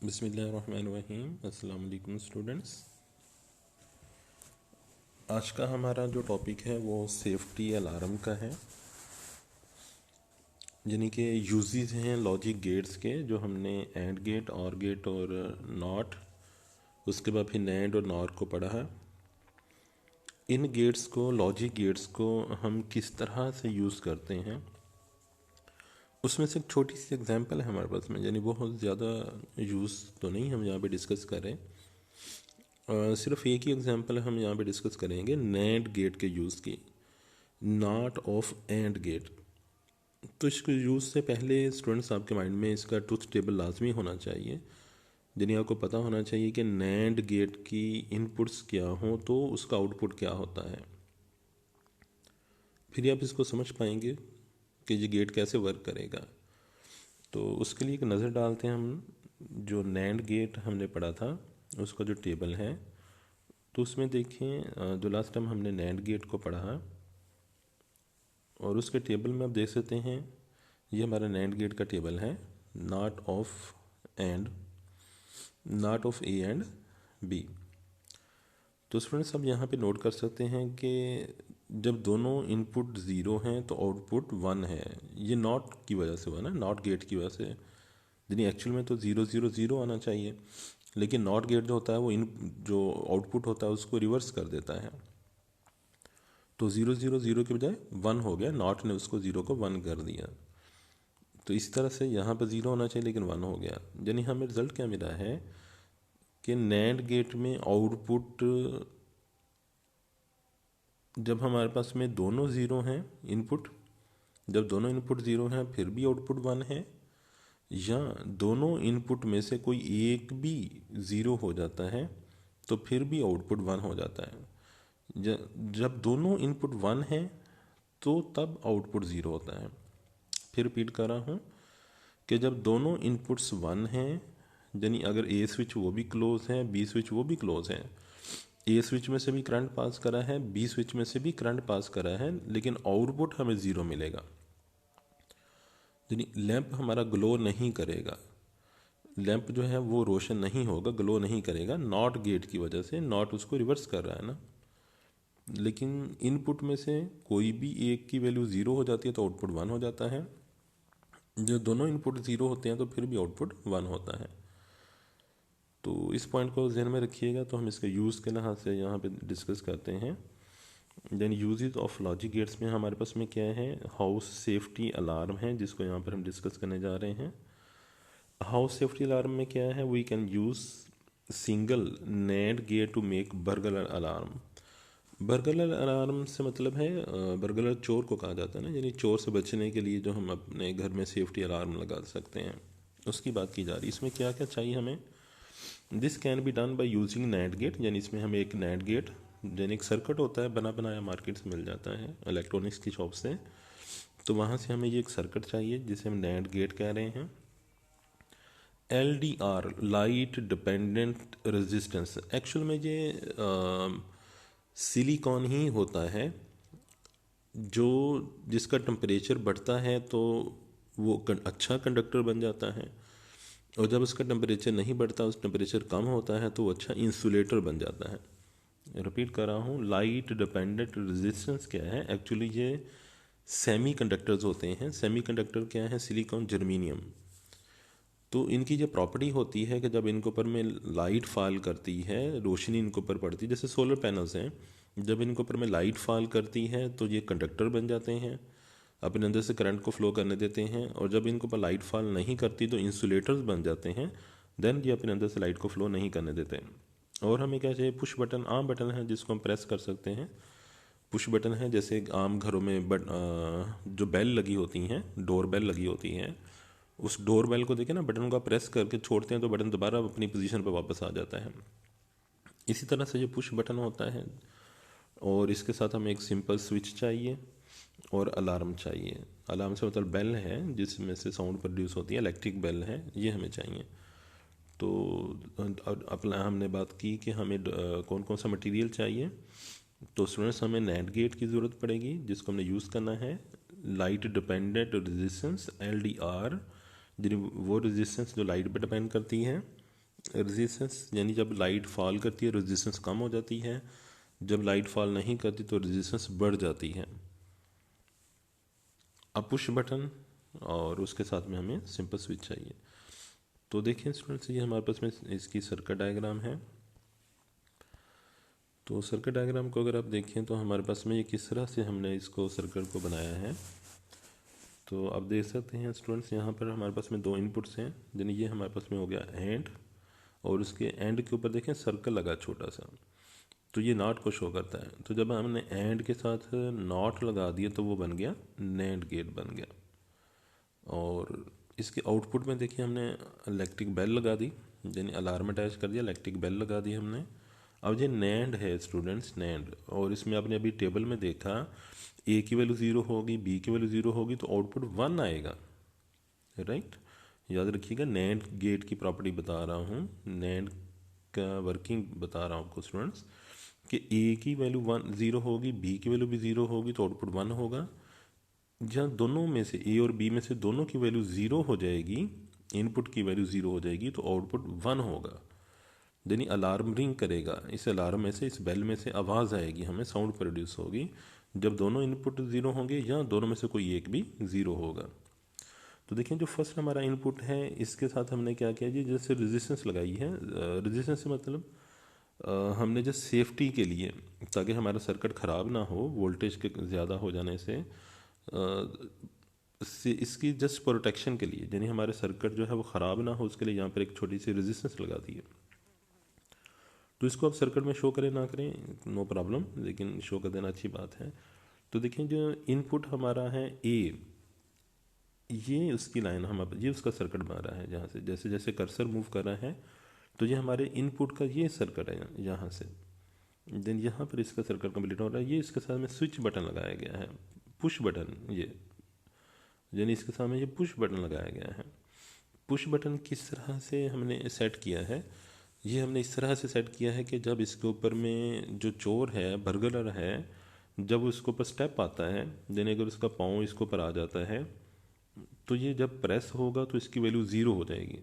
बिस्मिल्लाहिर्रहमानिर्रहीम। अस्सलाम वालेकुम स्टूडेंट्स। आज का हमारा जो टॉपिक है वो सेफ्टी अलार्म का है, यानी कि यूजेस हैं लॉजिक गेट्स के, जो हमने एंड गेट, और गेट और नॉट, उसके बाद फिर नैंड और नॉर को पढ़ा है। इन गेट्स को, लॉजिक गेट्स को हम किस तरह से यूज़ करते हैं, उसमें से एक छोटी सी एग्जांपल है हमारे पास में, यानी बहुत ज़्यादा यूज़ तो नहीं हम यहाँ पे डिस्कस कर रहे हैं। सिर्फ एक ही एग्जांपल हम यहाँ पे डिस्कस करेंगे नैंड गेट के यूज़ की, नॉट ऑफ एंड गेट। तो इसके यूज़ से पहले स्टूडेंट्स आपके माइंड में इसका ट्रुथ टेबल लाजमी होना चाहिए, यानी आपको पता होना चाहिए कि नैंड गेट की इनपुट्स क्या हों तो उसका आउटपुट क्या होता है। फिर आप इसको समझ पाएंगे कि ये गेट कैसे वर्क करेगा। तो उसके लिए एक नज़र डालते हैं हम, जो नैंड गेट हमने पढ़ा था उसका जो टेबल है, तो उसमें देखें जो लास्ट टाइम हमने नैंड गेट को पढ़ा और उसके टेबल में आप देख सकते हैं ये हमारा नैंड गेट का टेबल है, not of and, not of A and B. तो स्टूडेंट्स अब यहाँ पे नोट कर सकते हैं कि जब दोनों इनपुट ज़ीरो हैं तो आउटपुट वन है। ये नॉट की वजह से हुआ ना, नॉट गेट की वजह से, यानी एक्चुअल में तो ज़ीरो ज़ीरो ज़ीरो आना चाहिए, लेकिन नॉट गेट जो होता है वो इन जो आउटपुट होता है उसको रिवर्स कर देता है। तो ज़ीरो ज़ीरो ज़ीरो के बजाय वन हो गया, नॉट ने उसको ज़ीरो को वन कर दिया। तो इस तरह से यहाँ पर ज़ीरो होना चाहिए लेकिन वन हो गया, यानी हमें रिज़ल्ट क्या मिला है कि नैंड गेट में आउटपुट जब हमारे पास में दोनों ज़ीरो हैं इनपुट, जब दोनों इनपुट ज़ीरो हैं फिर भी आउटपुट वन है, या दोनों इनपुट में से कोई एक भी ज़ीरो हो जाता है तो फिर भी आउटपुट वन हो जाता है। जब दोनों इनपुट वन है तो तब आउटपुट ज़ीरो होता है। फिर रिपीट कर रहा हूँ कि जब दोनों इनपुट्स वन हैं, यानी अगर ए स्विच वो भी क्लोज है, बी स्विच वो भी क्लोज है, ए स्विच में से भी करंट पास करा है, बी स्विच में से भी करंट पास करा है, लेकिन आउटपुट हमें ज़ीरो मिलेगा, यानी लैंप हमारा ग्लो नहीं करेगा, लैंप जो है वो रोशन नहीं होगा, ग्लो नहीं करेगा, नॉट गेट की वजह से। नॉट उसको रिवर्स कर रहा है ना, लेकिन इनपुट में से कोई भी एक की वैल्यू ज़ीरो हो जाती है तो आउटपुट वन हो जाता है। जो दोनों इनपुट ज़ीरो होते हैं तो फिर भी आउटपुट वन होता है। तो इस पॉइंट को ध्यान में रखिएगा। तो हम इसके यूज़ के लिहाज से यहाँ पे डिस्कस करते हैं। Then uses of logic gates में हमारे पास में क्या है, हाउस सेफ्टी अलार्म है जिसको यहाँ पर हम डिस्कस करने जा रहे हैं। हाउस सेफ्टी अलार्म में क्या है, we can use single NAND gate to make burglar alarm. Burglar alarm से मतलब है बर्गलर चोर को कहा जाता है ना, यानी चोर से बचने के लिए जो हम अपने घर में सेफ्टी अलार्म लगा सकते हैं उसकी बात की जा रही है। इसमें क्या क्या चाहिए हमें, this can be done by using NAND gate, यानी इसमें हमें एक नैंड गेट, यानी एक सर्किट होता है बना बनाया, मार्केट से मिल जाता है इलेक्ट्रॉनिक्स की शॉप से, तो वहाँ से हमें ये एक सर्किट चाहिए जिसे हम नैंड गेट कह रहे हैं। LDR, light dependent resistance, actual में ये सिलिकॉन ही होता है जो जिसका टेम्परेचर बढ़ता है तो वो अच्छा कंडक्टर बन जाता है, और जब उसका टेम्परेचर नहीं बढ़ता, उस टेम्परेचर कम होता है तो वो अच्छा इंसुलेटर बन जाता है। रिपीट कर रहा हूँ, लाइट डिपेंडेंट रेजिस्टेंस क्या है, एक्चुअली ये सेमी कंडक्टर्स होते हैं। सेमी कंडक्टर क्या है, सिलिकॉन, जर्मीनियम। तो इनकी जो प्रॉपर्टी होती है कि जब इनके ऊपर में लाइट फॉल करती है, रोशनी इनके ऊपर पड़ती है, जैसे सोलर पैनल्स हैं, जब इनके ऊपर में लाइट फॉल करती है तो ये कंडक्टर बन जाते हैं, अपने अंदर से करंट को फ्लो करने देते हैं, और जब इनके ऊपर लाइट फॉल नहीं करती तो इंसुलेटर्स बन जाते हैं, देन ये अपने अंदर से लाइट को फ्लो नहीं करने देते। और हमें क्या चाहिए, पुश बटन, आम बटन है जिसको हम प्रेस कर सकते हैं। पुश बटन है जैसे आम घरों में जो बेल लगी होती हैं, डोर बेल लगी होती हैं, उस डोर बेल को देखें ना, बटन को प्रेस करके छोड़ते हैं तो बटन दोबारा अपनी पोजीशन पर वापस आ जाता है। इसी तरह से ये पुश बटन होता है, और इसके साथ हमें एक सिंपल स्विच चाहिए और अलार्म चाहिए। अलार्म से मतलब बेल है जिसमें से साउंड प्रोड्यूस होती है, इलेक्ट्रिक बेल है, ये हमें चाहिए। तो अपना हमने बात की कि हमें कौन कौन सा मटेरियल चाहिए। तो स्टूडेंट्स हमें नैंड गेट की ज़रूरत पड़ेगी जिसको हमने यूज़ करना है, लाइट डिपेंडेंट रेजिस्टेंस LDR, वो रेजिस्टेंस जो लाइट पर डिपेंड करती है, रेजिस्टेंस यानी जब लाइट फॉल करती है रेजिस्टेंस कम हो जाती है, जब लाइट फॉल नहीं करती तो रेजिस्टेंस बढ़ जाती है। अब पुश बटन और उसके साथ में हमें सिंपल स्विच चाहिए। तो देखिए स्टूडेंट्स, ये हमारे पास में इसकी सर्किट डायग्राम है। तो सर्किट डायग्राम को अगर आप देखें तो हमारे पास में ये किस तरह से हमने इसको सर्किट को बनाया है। तो आप देख सकते हैं स्टूडेंट्स, यहाँ पर हमारे पास में दो इनपुट्स हैं, यानी ये हमारे पास में हो गया एंड, और उसके एंड के ऊपर देखें सर्कल लगा छोटा सा, तो ये नॉट को शो करता है। तो जब हमने एंड के साथ नॉट लगा दिया तो वो बन गया नैंड गेट बन गया। और इसके आउटपुट में देखिए हमने इलेक्ट्रिक बेल लगा दी, यानी अलार्म अटैच कर दिया, इलेक्ट्रिक बेल लगा दी हमने। अब ये नैंड है स्टूडेंट्स, नैंड, और इसमें आपने अभी टेबल में देखा ए की वैल्यू 0 होगी, बी की वैल्यू 0 होगी तो आउटपुट 1 आएगा, राइट। याद रखिएगा, नैंड गेट की प्रॉपर्टी बता रहा हूँ, नैंड का वर्किंग बता रहा हूँ आपको स्टूडेंट्स, कि ए की वैल्यू 0 होगी, बी की वैल्यू भी 0 होगी तो आउटपुट 1 होगा। जहाँ दोनों में से ए और बी में से दोनों की वैल्यू 0 हो जाएगी, इनपुट की वैल्यू 0 हो जाएगी तो आउटपुट 1 होगा। यानी अलार्म रिंग करेगा, इस अलार्म में से, इस बेल में से आवाज़ आएगी, हमें साउंड प्रोड्यूस होगी जब दोनों इनपुट 0 होंगे या दोनों में से कोई एक भी 0 होगा। तो देखिए जो फर्स्ट हमारा इनपुट है इसके साथ हमने क्या किया जी, जैसे रेजिस्टेंस लगाई है। रेजिस्टेंस से मतलब हमने जो सेफ्टी के लिए, ताकि हमारा सर्किट ख़राब ना हो वोल्टेज के ज़्यादा हो जाने से इसकी जस्ट प्रोटेक्शन के लिए, यानी हमारे सर्किट जो है वो ख़राब ना हो उसके लिए यहाँ पर एक छोटी सी रेजिस्टेंस लगा दी है। तो इसको आप सर्किट में शो करें ना करें नो प्रॉब्लम, लेकिन शो कर देना अच्छी बात है। तो देखिए जो इनपुट हमारा है ए, ये उसकी लाइन हम ये उसका सर्किट बना रहा है, जहाँ से जैसे जैसे कर्सर मूव कर रहा है तो ये हमारे इनपुट का ये सर्किट है यहाँ से। देन यहाँ पर इसका सर्किट कंप्लीट हो रहा है, ये इसके साथ में स्विच बटन लगाया गया है, पुश बटन, ये यानी इसके सामने ये पुश बटन लगाया गया है। पुश बटन किस तरह से हमने सेट किया है, ये हमने इस तरह से सेट किया है कि जब इसके ऊपर में जो चोर है, बर्गलर है, जब उसके ऊपर स्टेप आता है, यानी अगर उसका पाँव इसके ऊपर आ जाता है तो ये जब प्रेस होगा तो इसकी वैल्यू 0 हो जाएगी।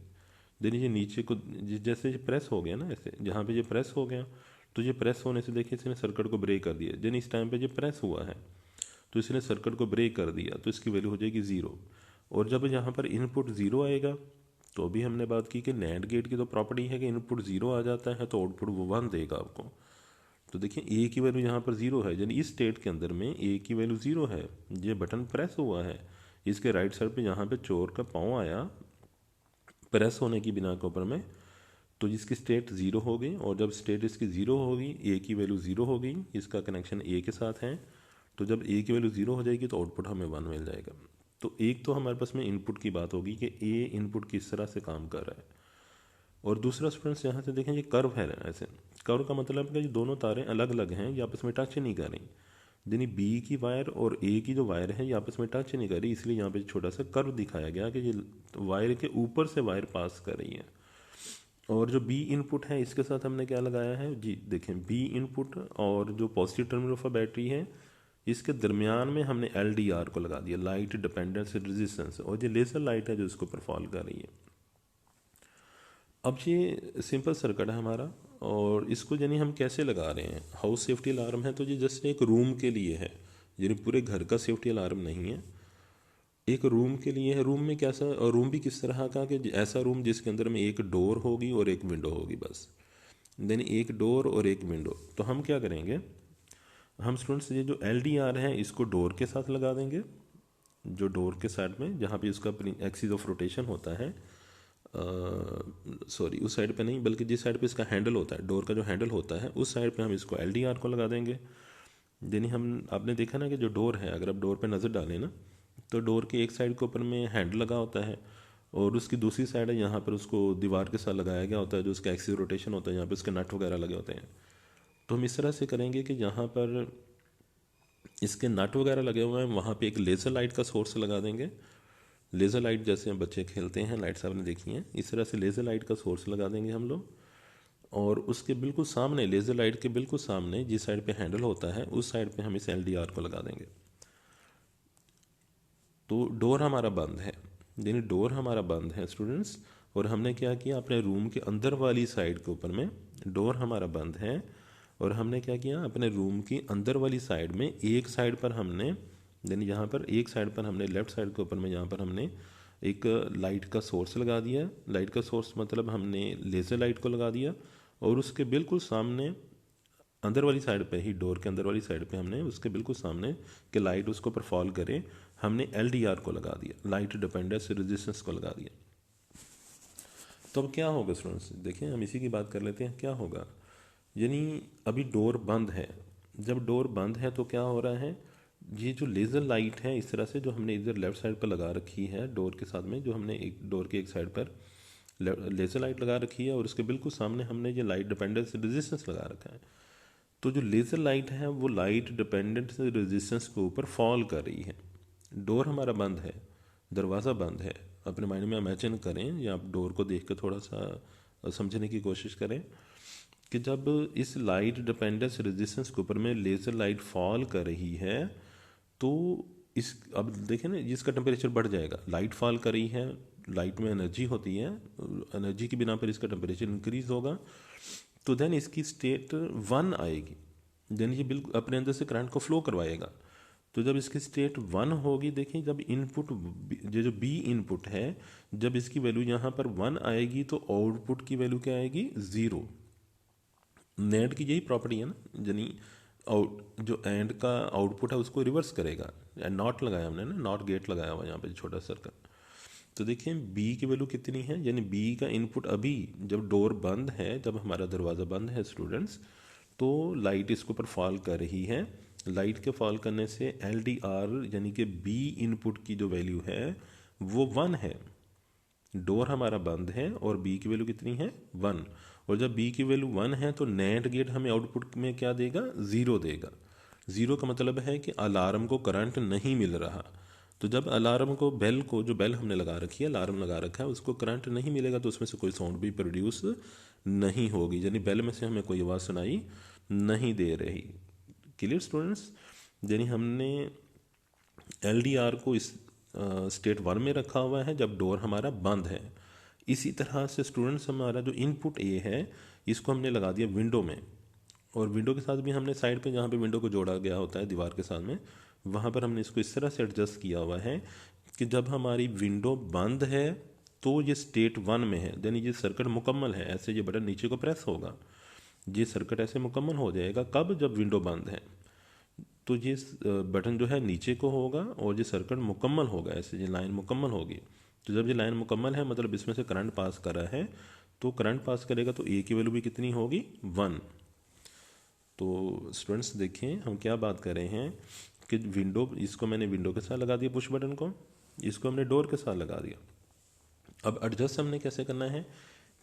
यानी ये नीचे को जैसे ये प्रेस हो गया ना, ऐसे जहाँ पे ये प्रेस हो गया तो ये प्रेस होने से देखिए इसने सर्किट को ब्रेक कर दिया, यानी इस टाइम पे ये प्रेस हुआ है तो इसने सर्किट को ब्रेक कर दिया तो इसकी वैल्यू हो जाएगी 0। और जब यहाँ पर इनपुट 0 आएगा तो अभी हमने बात की कि नैंड गेट की तो प्रॉपर्टी है कि इनपुट 0 आ जाता है तो आउटपुट वो 1 देगा आपको। तो देखिए ए की वैल्यू यहाँ पर 0 है, यानी इस स्टेट के अंदर में ए की वैल्यू 0 है, ये बटन प्रेस हुआ है, इसके राइट साइड पे यहाँ पे चोर का पाँव आया प्रेस होने की बिना के ऊपर में, तो जिसकी स्टेट 0 हो गई, और जब स्टेट इसकी 0 होगी ए की वैल्यू 0 हो गई, इसका कनेक्शन ए के साथ है, तो जब ए की वैल्यू 0 हो जाएगी तो आउटपुट हमें 1 मिल जाएगा। तो एक तो हमारे पास में इनपुट की बात होगी कि ए इनपुट किस तरह से काम कर रहा है, और दूसरा स्टूडेंट्स यहाँ से देखें ये कर्व है, ऐसे कर्व का मतलब है कि ये दोनों तारें अलग अलग हैं, ये आपस में टच नहीं कर रही, यानी बी की वायर और ए की जो वायर है ये आपस में टच नहीं कर रही, इसलिए यहाँ पे छोटा सा कर्व दिखाया गया कि ये वायर के ऊपर से वायर पास कर रही है। और जो बी इनपुट है इसके साथ हमने क्या लगाया है जी, देखें बी इनपुट और जो पॉजिटिव टर्मिनल ऑफ बैटरी है इसके दरमियान में हमने LDR को लगा दिया, लाइट डिपेंडेंस रेजिस्टेंस, और ये लेज़र लाइट है जो इसको ऊपर फॉल कर रही है। अब ये सिंपल सर्किट है हमारा, और इसको यानी हम कैसे लगा रहे हैं, हाउस सेफ्टी अलार्म है तो ये जस्ट एक रूम के लिए है, यानी पूरे घर का सेफ्टी अलार्म नहीं है, एक रूम के लिए है। रूम में कैसा, और रूम भी किस तरह का कि ऐसा रूम जिसके अंदर में एक डोर होगी और एक विंडो होगी बस, देन एक डोर और एक विंडो। तो हम क्या करेंगे, हम स्टूडेंट्स ये जो LDR है इसको डोर के साथ लगा देंगे, जो डोर के साइड में जहाँ पे उसका एक्सिस ऑफ रोटेशन होता है, सॉरी उस साइड पे नहीं बल्कि जिस साइड पे इसका हैंडल होता है, डोर का जो हैंडल होता है उस साइड पे हम इसको LDR को लगा देंगे। यानी हम, आपने देखा ना कि जो डोर है, अगर आप डोर पे नज़र डालें ना तो डोर के एक साइड के ऊपर में हैंडल लगा होता है, और उसकी दूसरी साइड है यहाँ पर उसको दीवार के साथ लगाया गया होता है, जो उसका एक्सिस रोटेशन होता है, यहाँ पर उसके नट वगैरह लगे होते हैं। तो हम इस तरह से करेंगे कि जहाँ पर इसके नट वगैरह लगे हुए हैं वहाँ पे एक लेज़र लाइट का सोर्स लगा देंगे। लेज़र लाइट जैसे हम बच्चे खेलते हैं, लाइट्स आपने देखी हैं, इस तरह से लेज़र लाइट का सोर्स लगा देंगे हम लोग, और उसके बिल्कुल सामने, लेज़र लाइट के बिल्कुल सामने जिस साइड पे हैंडल होता है उस साइड पे हम इस LDR को लगा देंगे। तो डोर हमारा बंद है, यानी डोर हमारा बंद है स्टूडेंट्स, और हमने क्या किया, अपने रूम के अंदर वाली साइड के ऊपर में, डोर हमारा बंद है, और हमने क्या किया, अपने रूम की अंदर वाली साइड में एक साइड पर हमने, यानी यहाँ पर एक साइड पर हमने लेफ़्ट साइड के ऊपर में यहाँ पर हमने एक लाइट का सोर्स लगा दिया। लाइट का सोर्स मतलब हमने लेज़र लाइट को लगा दिया, और उसके बिल्कुल सामने अंदर वाली साइड पे ही, डोर के अंदर वाली साइड पे हमने उसके बिल्कुल सामने कि लाइट उसको ऊपर फॉल करे, हमने LDR को लगा दिया, लाइट डिपेंडेंस रेजिस्टेंस को लगा दिया। तो अब क्या होगा स्टूडेंट्स, देखिए हम इसी की बात कर लेते हैं। क्या होगा, यानी अभी डोर बंद है, जब डोर बंद है तो क्या हो रहा है, ये जो लेज़र लाइट है इस तरह से जो हमने इधर लेफ़्ट साइड पर लगा रखी है डोर के साथ में, जो हमने एक डोर के एक साइड पर लेज़र लाइट लगा रखी है, और उसके बिल्कुल सामने हमने ये लाइट डिपेंडेंस रेजिस्टेंस लगा रखा है। तो जो लेज़र लाइट है वो लाइट डिपेंडेंट रेजिस्टेंस के ऊपर फॉल कर रही है। डोर हमारा बंद है, दरवाज़ा बंद है। अपने माइंड में इमेजिन करें, या आप डोर को देख कर थोड़ा सा समझने की कोशिश करें कि जब इस लाइट डिपेंडेंस रेजिस्टेंस के ऊपर में लेज़र लाइट फॉल कर रही है, तो इस, अब देखें ना, इसका टेम्परेचर बढ़ जाएगा। लाइट फॉल कर रही है, लाइट में एनर्जी होती है, एनर्जी की बिना पर इसका टेम्परेचर इंक्रीज होगा, तो देन इसकी स्टेट 1 आएगी। देन ये बिल्कुल अपने अंदर से करंट को फ्लो करवाएगा। तो जब इसकी स्टेट 1 होगी, देखिए जब इनपुट, ये जो बी इनपुट है, जब इसकी वैल्यू यहाँ पर 1 आएगी तो आउटपुट की वैल्यू क्या आएगी, 0। नेट की यही प्रॉपर्टी है ना, यानी आउट जो एंड का आउटपुट है उसको रिवर्स करेगा। नॉट लगाया हमने ना, नॉट गेट लगाया हुआ यहाँ पे छोटा सर्कल। तो देखिए बी की वैल्यू कितनी है, यानी बी का इनपुट अभी जब डोर बंद है, जब हमारा दरवाज़ा बंद है स्टूडेंट्स, तो लाइट इसके ऊपर फॉल कर रही है। लाइट के फॉल करने से LDR यानी कि बी इनपुट की जो वैल्यू है वो 1 है। डोर हमारा बंद है और बी की वैल्यू कितनी है, 1। और जब बी की वैल्यू 1 है तो नेट गेट हमें आउटपुट में क्या देगा, 0 देगा। 0 का मतलब है कि अलार्म को करंट नहीं मिल रहा। तो जब अलार्म को, बेल को, जो बेल हमने लगा रखी है, अलार्म लगा रखा है, उसको करंट नहीं मिलेगा तो उसमें से कोई साउंड भी प्रोड्यूस नहीं होगी, यानी बेल में से हमें कोई आवाज़ सुनाई नहीं दे रही। क्लियर स्टूडेंट्स, यानी हमने LDR को इस स्टेट 1 में रखा हुआ है जब डोर हमारा बंद है। इसी तरह से स्टूडेंट्स हमारा जो इनपुट ए है इसको हमने लगा दिया विंडो में, और विंडो के साथ भी हमने साइड पे जहाँ पे विंडो को जोड़ा गया होता है दीवार के साथ में, वहाँ पर हमने इसको इस तरह से एडजस्ट किया हुआ है कि जब हमारी विंडो बंद है तो ये स्टेट 1 में है, यानी ये सर्किट मुकम्मल है। ऐसे ये बटन नीचे को प्रेस होगा, ये सर्किट ऐसे मुकम्मल हो जाएगा। कब, जब विंडो बंद है, तो ये बटन जो है नीचे को होगा और ये सर्किट मुकम्मल होगा, ऐसे ये लाइन मुकम्मल होगी। तो जब ये लाइन मुकम्मल है मतलब इसमें से करंट पास कर रहा है, तो करंट पास करेगा तो ए की वैल्यू भी कितनी होगी, 1। तो स्टूडेंट्स देखिए हम क्या बात कर रहे हैं कि विंडो, इसको मैंने विंडो के साथ लगा दिया पुश बटन को, इसको हमने डोर के साथ लगा दिया। अब एडजस्ट हमने कैसे करना है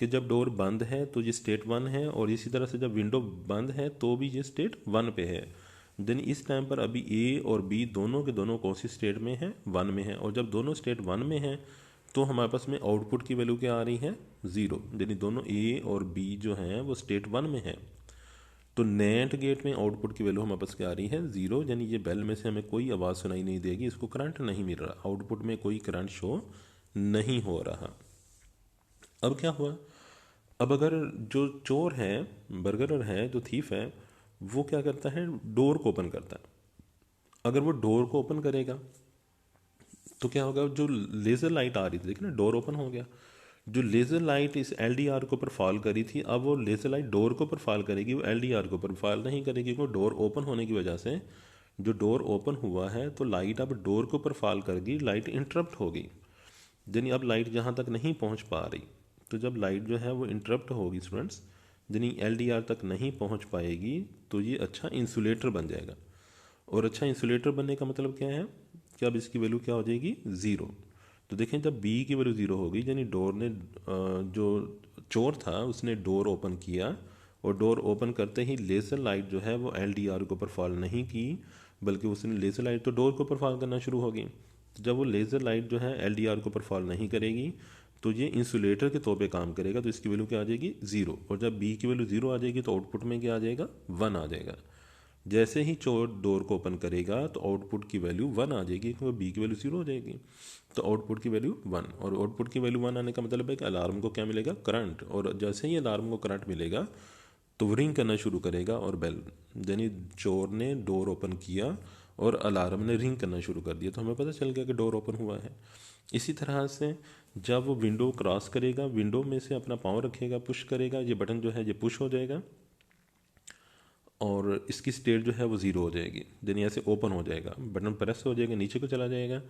कि जब डोर बंद है तो ये स्टेट 1 है, और इसी तरह से जब विंडो बंद है तो भी ये स्टेट 1 पे है। देन इस टाइम पर अभी ए और बी दोनों के दोनों कौन सी स्टेट में है, 1 में है। और जब दोनों स्टेट 1 में है तो हमारे पास में आउटपुट की वैल्यू क्या आ रही है, 0, यानी दोनों ए और बी जो हैं वो स्टेट 1 में है। तो नेट गेट में आउटपुट की वैल्यू हमारे पास क्या आ रही है, 0, यानी ये बेल में से हमें कोई आवाज़ सुनाई नहीं देगी, इसको करंट नहीं मिल रहा, आउटपुट में कोई करंट शो नहीं हो रहा। अब क्या हुआ, अब अगर जो चोर है, बर्गलर है, जो थीफ है, वो क्या करता है, डोर को ओपन करता है। अगर वो डोर को ओपन करेगा तो क्या होगा, जो लेज़र लाइट आ रही थी, देखिए ना, डोर ओपन हो गया, जो लेज़र लाइट इस LDR के ऊपर फॉल करी थी, अब वो लेज़र लाइट डोर के ऊपर फॉल करेगी, वो LDR के ऊपर फॉल नहीं करेगी, क्योंकि डोर ओपन होने की वजह से, जो डोर ओपन हुआ है तो लाइट अब डोर के ऊपर फॉल करेगी, लाइट इंटरप्ट होगी, यानी अब लाइट जहाँ तक नहीं पहुँच पा रही। तो जब लाइट जो है वो इंटरप्ट होगी स्टूडेंट्स, यानी LDR तक नहीं पहुँच पाएगी, तो ये अच्छा इंसुलेटर बन जाएगा। और अच्छा इंसुलेटर बनने का मतलब क्या है कि अब इसकी वैल्यू क्या हो जाएगी, 0। तो देखें जब बी की वैल्यू 0 होगी, यानी डोर ने, जो चोर था उसने डोर ओपन किया, और डोर ओपन करते ही लेज़र लाइट जो है वो LDR के ऊपर फॉल नहीं की, बल्कि उसने लेज़र लाइट तो डोर के ऊपर फॉल करना शुरू होगी। तो जब वो लेज़र लाइट जो है LDR के ऊपर फॉल नहीं करेगी तो ये इंसुलेटर के तौर पे काम करेगा, तो इसकी वैल्यू क्या आ जाएगी, 0। और जब बी की वैल्यू 0 आ जाएगी तो आउटपुट में क्या आ जाएगा, 1 आ जाएगा। जैसे ही चोर डोर को ओपन करेगा तो आउटपुट की वैल्यू 1 आ जाएगी, क्योंकि बी की वैल्यू 0 हो जाएगी। तो आउटपुट की वैल्यू 1, और आउटपुट की वैल्यू 1 आने का मतलब है कि अलार्म को क्या मिलेगा, करंट। और जैसे ही अलार्म को करंट मिलेगा तो वो रिंग करना शुरू करेगा और बेल, यानी चोर ने डोर ओपन किया और अलार्म ने रिंग करना शुरू कर दिया, तो हमें पता चल गया कि डोर ओपन हुआ है। इसी तरह से जब वो विंडो क्रॉस करेगा, विंडो में से अपना पाँव रखेगा, पुश करेगा, ये बटन जो है ये पुश हो जाएगा और इसकी स्टेट जो है वो 0 हो जाएगी, यानी ऐसे ओपन हो जाएगा, बटन प्रेस हो जाएगा, नीचे को चला जाएगा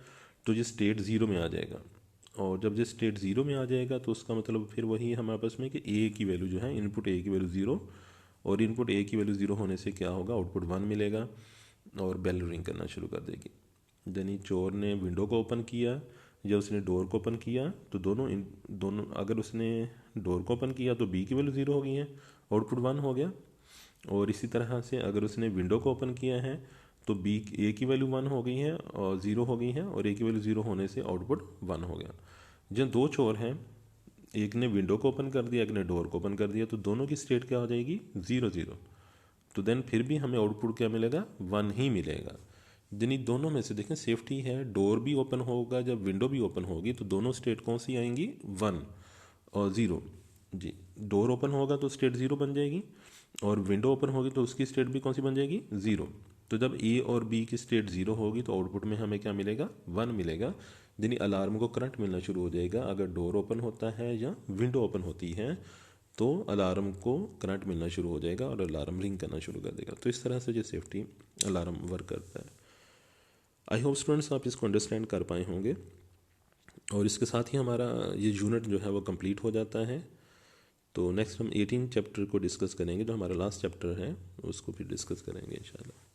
तो ये स्टेट 0 में आ जाएगा। और जब ये स्टेट 0 में आ जाएगा तो उसका मतलब फिर वही हमारे पास में कि ए की वैल्यू जो है, इनपुट ए की वैल्यू 0, और इनपुट ए की वैल्यू 0 होने से क्या होगा, आउटपुट 1 मिलेगा और बेल रिंग करना शुरू कर देगी। यानी चोर ने विंडो को ओपन किया या उसने डोर को ओपन किया, तो दोनों अगर उसने डोर को ओपन किया तो बी की वैल्यू 0 हो गई है, आउटपुट 1 हो गया। और इसी तरह से अगर उसने विंडो को ओपन किया है तो बी ए की वैल्यू 1 हो गई है और 0 हो गई है, और ए की वैल्यू 0 होने से आउटपुट 1 हो गया। जब दो चोर हैं, एक ने विंडो को ओपन कर दिया, एक ने डोर को ओपन कर दिया, तो दोनों की स्टेट क्या हो जाएगी, 0 0। तो देन फिर भी हमें आउटपुट क्या मिलेगा, 1 ही मिलेगा। यानी दोनों में से देखें सेफ्टी है, डोर भी ओपन होगा जब विंडो भी ओपन होगी तो दोनों स्टेट कौन सी आएंगी, 1 और 0। जी, डोर ओपन होगा तो स्टेट 0 बन जाएगी, और विंडो ओपन होगी तो उसकी स्टेट भी कौन सी बन जाएगी, 0। तो जब ए और बी की स्टेट 0 होगी तो आउटपुट में हमें क्या मिलेगा, 1 मिलेगा। यानी अलार्म को करंट मिलना शुरू हो जाएगा अगर डोर ओपन होता है या विंडो ओपन होती है, तो अलार्म को करंट मिलना शुरू हो जाएगा और अलार्म रिंग करना शुरू कर देगा। तो इस तरह से जो सेफ्टी अलार्म वर्क करता है। आई होप स्टूडेंट्स आप इसको अंडरस्टैंड कर पाए होंगे, और इसके साथ ही हमारा ये यूनिट जो है वो कंप्लीट हो जाता है। तो नेक्स्ट हम 18 चैप्टर को डिस्कस करेंगे, जो हमारा लास्ट चैप्टर है उसको फिर डिस्कस करेंगे इंशाल्लाह।